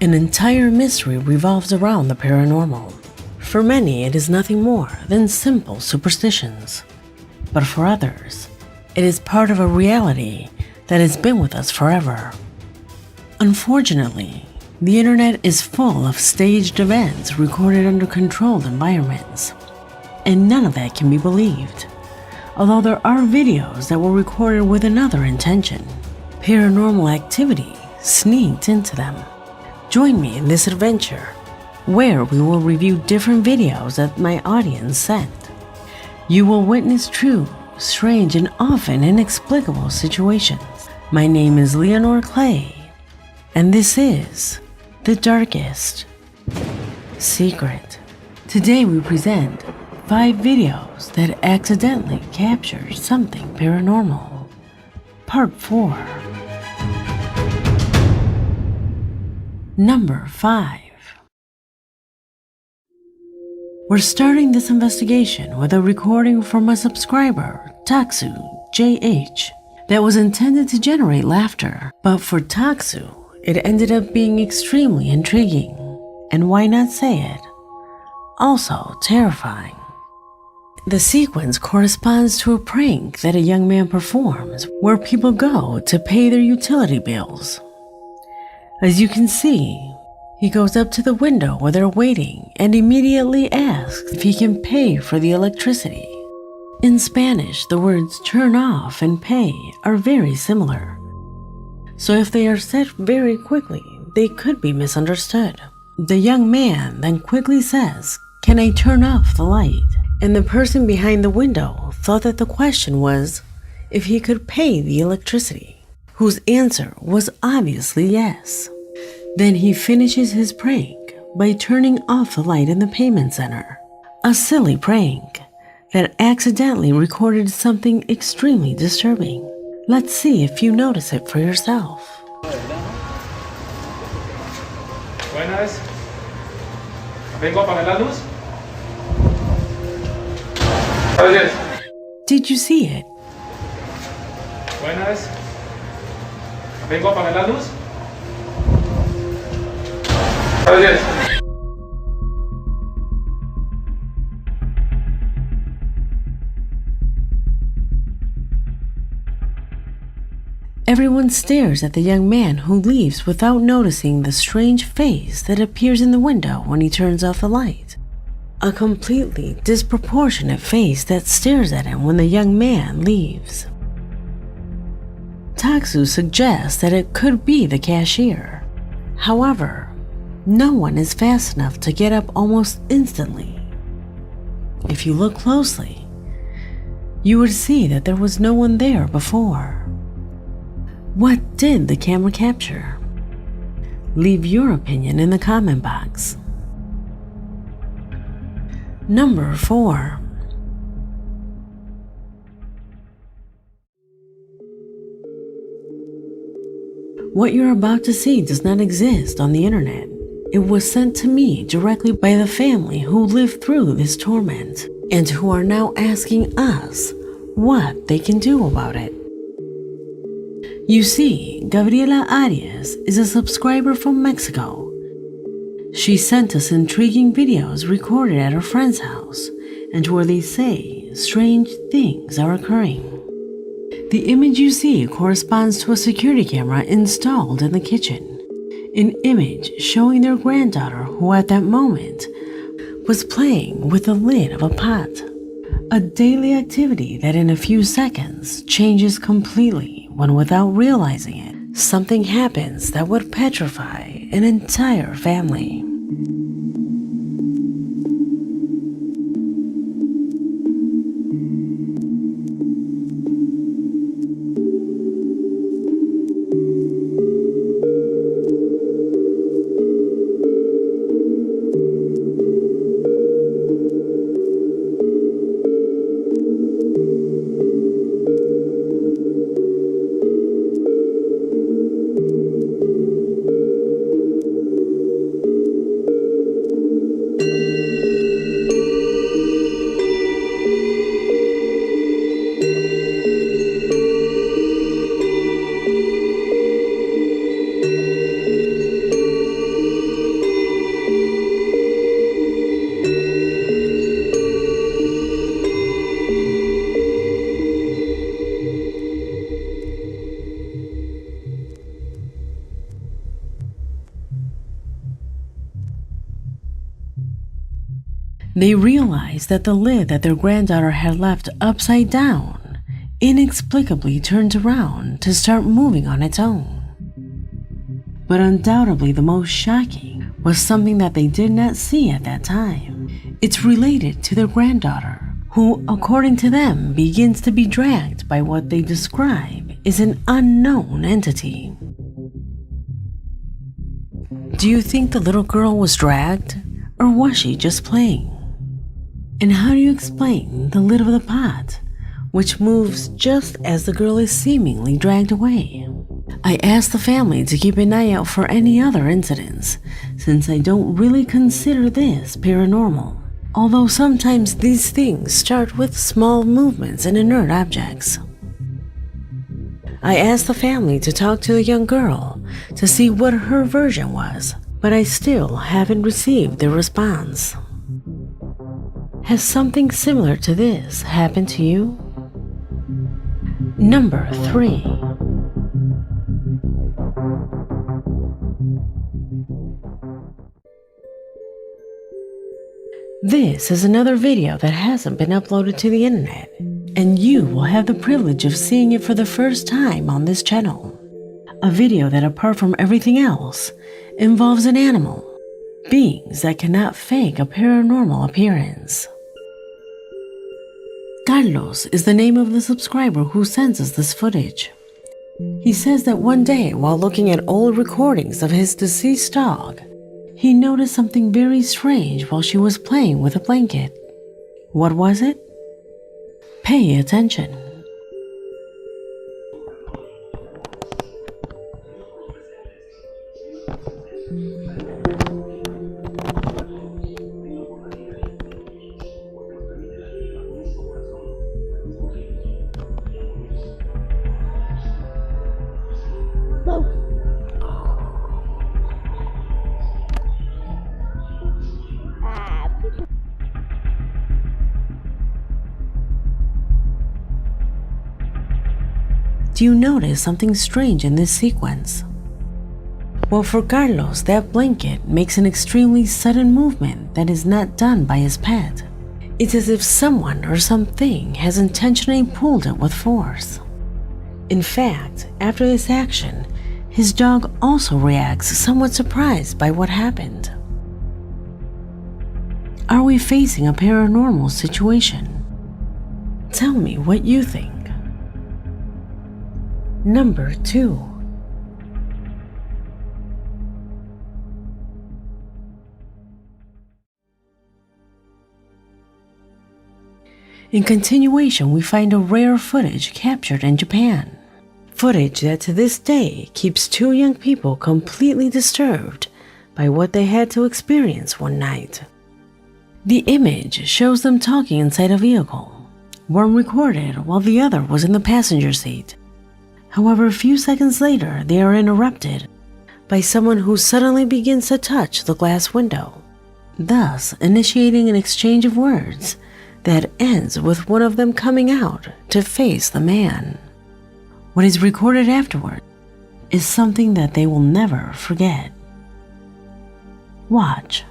An entire mystery revolves around the paranormal. For many, it is nothing more than simple superstitions. But for others, it is part of a reality that has been with us forever. Unfortunately, the internet is full of staged events recorded under controlled environments, and none of that can be believed. Although there are videos that were recorded with another intention, paranormal activity sneaked into them. Join me in this adventure, where we will review different videos that my audience sent. You will witness true, strange, and often inexplicable situations. My name is Leonore Clay, and this is The Darkest Secret. Today we present 5 videos that accidentally capture something paranormal. Part 4. Number 5. We're starting this investigation with a recording from a subscriber, Taksu JH, that was intended to generate laughter. But for Taksu, it ended up being extremely intriguing, and why not say it, also terrifying. The sequence corresponds to a prank that a young man performs where people go to pay their utility bills. As you can see, he goes up to the window where they're waiting and immediately asks if he can pay for the electricity. In Spanish, the words turn off and pay are very similar. So if they are said very quickly, they could be misunderstood. The young man then quickly says, "Can I turn off the light?" And the person behind the window thought that the question was if he could pay the electricity, whose answer was obviously yes. Then he finishes his prank by turning off the light in the payment center. A silly prank that accidentally recorded something extremely disturbing. Let's see if you notice it for yourself. Buenas. Vengo a apagar la luz. Oye. Did you see it? Buenas. Vengo a apagar la luz. Oye. Everyone stares at the young man who leaves without noticing the strange face that appears in the window when he turns off the light. A completely disproportionate face that stares at him when the young man leaves. Taksu suggests that it could be the cashier. However, no one is fast enough to get up almost instantly. If you look closely, you would see that there was no one there before. What did the camera capture? Leave your opinion in the comment box. Number 4. What you're about to see does not exist on the internet. It was sent to me directly by the family who lived through this torment and who are now asking us what they can do about it. You see, Gabriela Arias is a subscriber from Mexico. She sent us intriguing videos recorded at her friend's house and where they say strange things are occurring. The image you see corresponds to a security camera installed in the kitchen. An image showing their granddaughter who at that moment was playing with the lid of a pot. A daily activity that in a few seconds changes completely when without realizing it, something happens that would petrify an entire family. They realized that the lid that their granddaughter had left upside down inexplicably turned around to start moving on its own. But undoubtedly the most shocking was something that they did not see at that time. It's related to their granddaughter, who, according to them, begins to be dragged by what they describe as an unknown entity. Do you think the little girl was dragged, or was she just playing? And how do you explain the lid of the pot, which moves just as the girl is seemingly dragged away? I asked the family to keep an eye out for any other incidents, since I don't really consider this paranormal. Although sometimes these things start with small movements in inert objects. I asked the family to talk to the young girl to see what her version was, but I still haven't received a response. Has something similar to this happened to you? Number 3. This is another video that hasn't been uploaded to the internet, and you will have the privilege of seeing it for the first time on this channel. A video that, apart from everything else, involves an animal, beings that cannot fake a paranormal appearance. Carlos is the name of the subscriber who sends us this footage. He says that one day, while looking at old recordings of his deceased dog, he noticed something very strange while she was playing with a blanket. What was it? Pay attention. Do you notice something strange in this sequence? Well, for Carlos, that blanket makes an extremely sudden movement that is not done by his pet. It's as if someone or something has intentionally pulled it with force. In fact, after this action, his dog also reacts somewhat surprised by what happened. Are we facing a paranormal situation? Tell me what you think. Number 2. In continuation, we find a rare footage captured in Japan. Footage that to this day keeps 2 young people completely disturbed by what they had to experience one night. The image shows them talking inside a vehicle, one recorded while the other was in the passenger seat. However, a few seconds later, they are interrupted by someone who suddenly begins to touch the glass window, thus initiating an exchange of words that ends with one of them coming out to face the man. What is recorded afterward is something that they will never forget. Watch.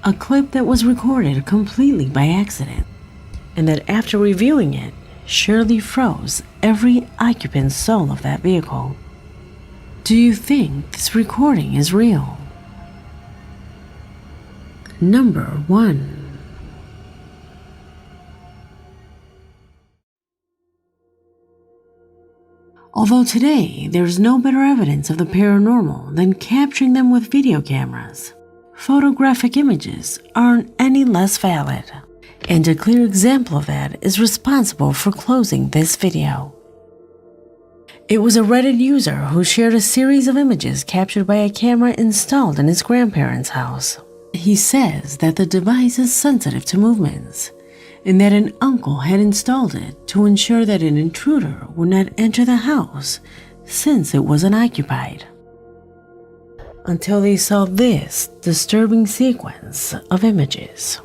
A clip that was recorded completely by accident, and that after reviewing it, surely froze every occupant's soul of that vehicle. Do you think this recording is real? Number 1. Although today there's no better evidence of the paranormal than capturing them with video cameras, photographic images aren't any less valid. And a clear example of that is responsible for closing this video. It was a Reddit user who shared a series of images captured by a camera installed in his grandparents' house. He says that the device is sensitive to movements, and that an uncle had installed it to ensure that an intruder would not enter the house since it was unoccupied. Until they saw this disturbing sequence of images.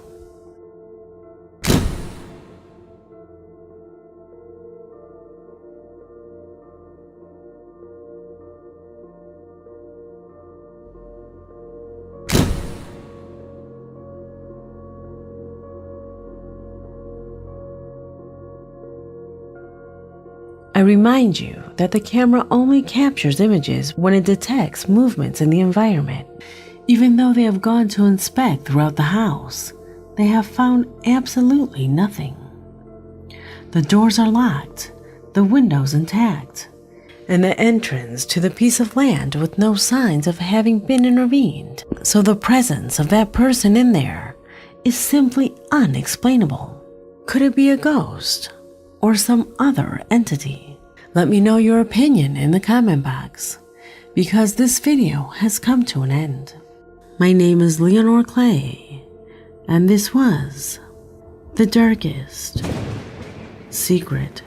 I remind you that the camera only captures images when it detects movements in the environment. Even though they have gone to inspect throughout the house, they have found absolutely nothing. The doors are locked, the windows intact, and the entrance to the piece of land with no signs of having been intervened. So the presence of that person in there is simply unexplainable. Could it be a ghost or some other entity? Let me know your opinion in the comment box, because this video has come to an end. My name is Leonore Clay, and this was The Darkest Secret.